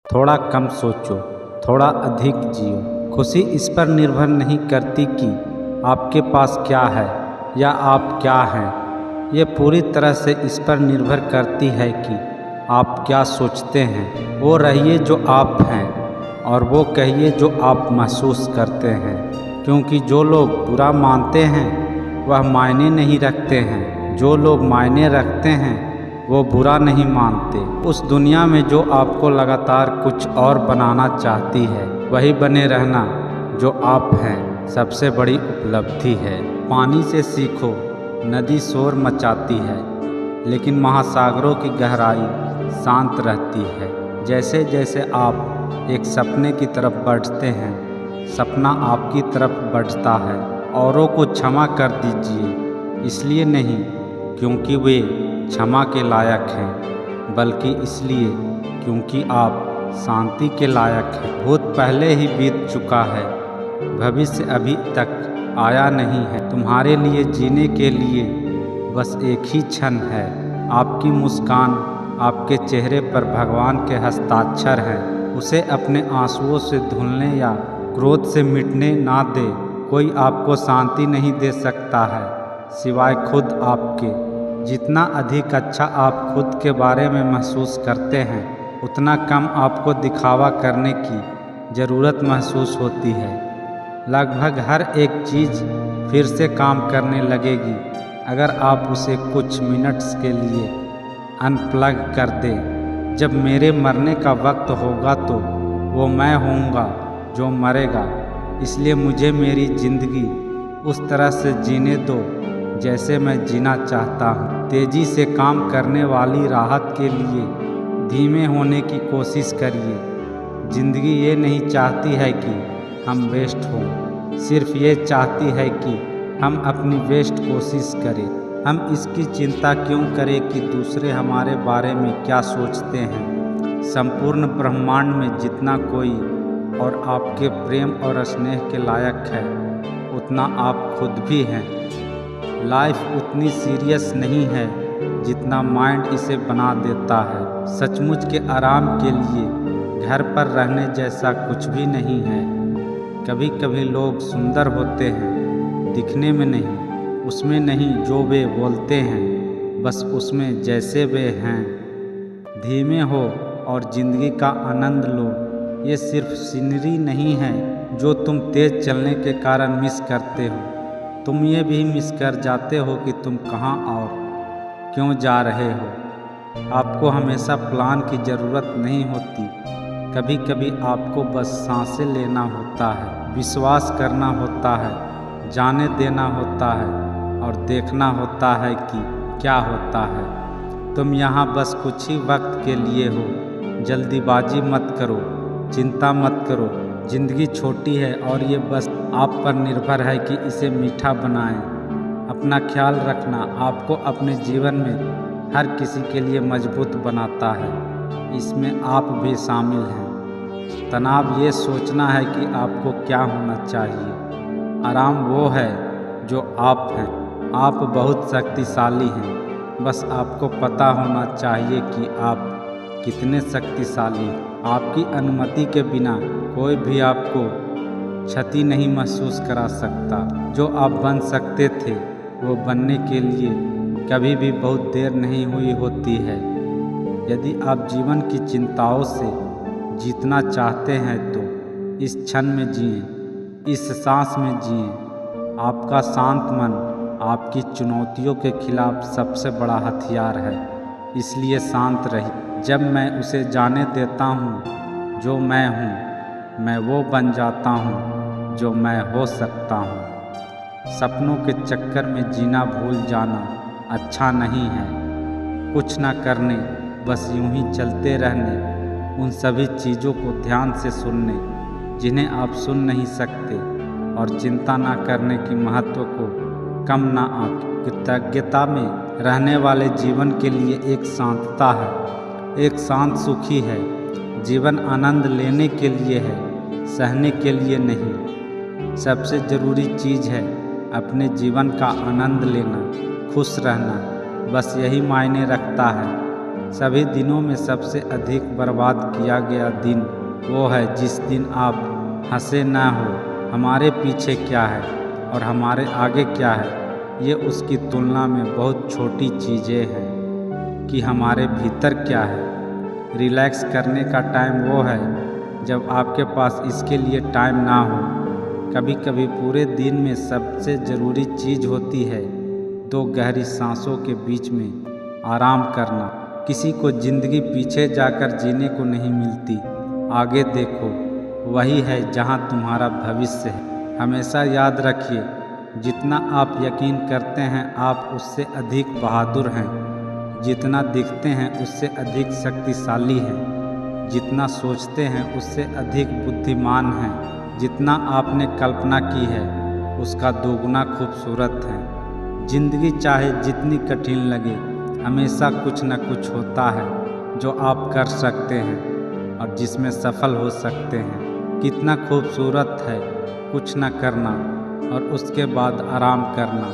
थोड़ा कम सोचो, थोड़ा अधिक जियो। खुशी इस पर निर्भर नहीं करती कि आपके पास क्या है या आप क्या हैं। ये पूरी तरह से इस पर निर्भर करती है कि आप क्या सोचते हैं। वो रहिए जो आप हैं और वो कहिए जो आप महसूस करते हैं, क्योंकि जो लोग बुरा मानते हैं वह मायने नहीं रखते हैं। जो लोग मायने रखते हैं वो बुरा नहीं मानते। उस दुनिया में जो आपको लगातार कुछ और बनाना चाहती है, वही बने रहना जो आप हैं सबसे बड़ी उपलब्धि है। पानी से सीखो, नदी शोर मचाती है लेकिन महासागरों की गहराई शांत रहती है। जैसे जैसे आप एक सपने की तरफ बढ़ते हैं, सपना आपकी तरफ बढ़ता है। औरों को क्षमा कर दीजिए, इसलिए नहीं क्योंकि वे क्षमा के लायक हैं, बल्कि इसलिए क्योंकि आप शांति के लायक हैं। भूत पहले ही बीत चुका है, भविष्य अभी तक आया नहीं है। तुम्हारे लिए जीने के लिए बस एक ही क्षण है। आपकी मुस्कान, आपके चेहरे पर भगवान के हस्ताक्षर हैं। उसे अपने आंसुओं से धुलने या क्रोध से मिटने ना दे। कोई आपको शांति नहीं दे सकता है सिवाय खुद आपके। जितना अधिक अच्छा आप खुद के बारे में महसूस करते हैं, उतना कम आपको दिखावा करने की ज़रूरत महसूस होती है। लगभग हर एक चीज़ फिर से काम करने लगेगी अगर आप उसे कुछ मिनट्स के लिए अनप्लग कर दें। जब मेरे मरने का वक्त होगा तो वो मैं होऊंगा जो मरेगा, इसलिए मुझे मेरी ज़िंदगी उस तरह से जीने दो जैसे मैं जीना चाहता हूँ। तेज़ी से काम करने वाली राहत के लिए धीमे होने की कोशिश करिए। ज़िंदगी ये नहीं चाहती है कि हम बेस्ट हों, सिर्फ ये चाहती है कि हम अपनी बेस्ट कोशिश करें। हम इसकी चिंता क्यों करें कि दूसरे हमारे बारे में क्या सोचते हैं। संपूर्ण ब्रह्मांड में जितना कोई और आपके प्रेम और स्नेह के लायक है, उतना आप खुद भी हैं। लाइफ उतनी सीरियस नहीं है जितना माइंड इसे बना देता है। सचमुच के आराम के लिए घर पर रहने जैसा कुछ भी नहीं है। कभी कभी लोग सुंदर होते हैं, दिखने में नहीं, उसमें नहीं जो वे बोलते हैं, बस उसमें जैसे वे हैं। धीमे हो और ज़िंदगी का आनंद लो। ये सिर्फ सीनरी नहीं है जो तुम तेज़ चलने के कारण मिस करते हो। तुम ये भी मिस कर जाते हो कि तुम कहाँ और क्यों जा रहे हो। आपको हमेशा प्लान की ज़रूरत नहीं होती। कभी कभी आपको बस सांसें लेना होता है, विश्वास करना होता है, जाने देना होता है और देखना होता है कि क्या होता है। तुम यहाँ बस कुछ ही वक्त के लिए हो। जल्दीबाजी मत करो, चिंता मत करो। ज़िंदगी छोटी है और ये बस आप पर निर्भर है कि इसे मीठा बनाएं। अपना ख्याल रखना आपको अपने जीवन में हर किसी के लिए मजबूत बनाता है, इसमें आप भी शामिल हैं। तनाव ये सोचना है कि आपको क्या होना चाहिए। आराम वो है जो आप हैं। आप बहुत शक्तिशाली हैं, बस आपको पता होना चाहिए कि आप कितने शक्तिशाली हैं। आपकी अनुमति के बिना कोई भी आपको क्षति नहीं महसूस करा सकता। जो आप बन सकते थे वो बनने के लिए कभी भी बहुत देर नहीं हुई होती है। यदि आप जीवन की चिंताओं से जीतना चाहते हैं तो इस क्षण में जिएं, इस सांस में जिएं। आपका शांत मन आपकी चुनौतियों के खिलाफ सबसे बड़ा हथियार है, इसलिए शांत रहिए। जब मैं उसे जाने देता हूँ जो मैं हूँ, मैं वो बन जाता हूँ जो मैं हो सकता हूँ। सपनों के चक्कर में जीना भूल जाना अच्छा नहीं है। कुछ ना करने, बस यूं ही चलते रहने, उन सभी चीज़ों को ध्यान से सुनने जिन्हें आप सुन नहीं सकते, और चिंता ना करने की महत्व को कम ना आंकें। कृतज्ञता में रहने वाले जीवन के लिए एक शांतता है, एक शांत सुखी है। जीवन आनंद लेने के लिए है, सहने के लिए नहीं। सबसे ज़रूरी चीज़ है अपने जीवन का आनंद लेना, खुश रहना, बस यही मायने रखता है। सभी दिनों में सबसे अधिक बर्बाद किया गया दिन वो है जिस दिन आप हंसे ना हो। हमारे पीछे क्या है और हमारे आगे क्या है, ये उसकी तुलना में बहुत छोटी चीज़ें हैं कि हमारे भीतर क्या है। रिलैक्स करने का टाइम वो है जब आपके पास इसके लिए टाइम ना हो। कभी कभी पूरे दिन में सबसे ज़रूरी चीज़ होती है 2 गहरी सांसों के बीच में आराम करना। किसी को ज़िंदगी पीछे जाकर जीने को नहीं मिलती, आगे देखो, वही है जहां तुम्हारा भविष्य है। हमेशा याद रखिए, जितना आप यकीन करते हैं आप उससे अधिक बहादुर हैं, जितना दिखते हैं उससे अधिक शक्तिशाली हैं, जितना सोचते हैं उससे अधिक बुद्धिमान हैं, जितना आपने कल्पना की है उसका दोगुना खूबसूरत है। जिंदगी चाहे जितनी कठिन लगे, हमेशा कुछ न कुछ होता है जो आप कर सकते हैं और जिसमें सफल हो सकते हैं। कितना खूबसूरत है कुछ न करना और उसके बाद आराम करना।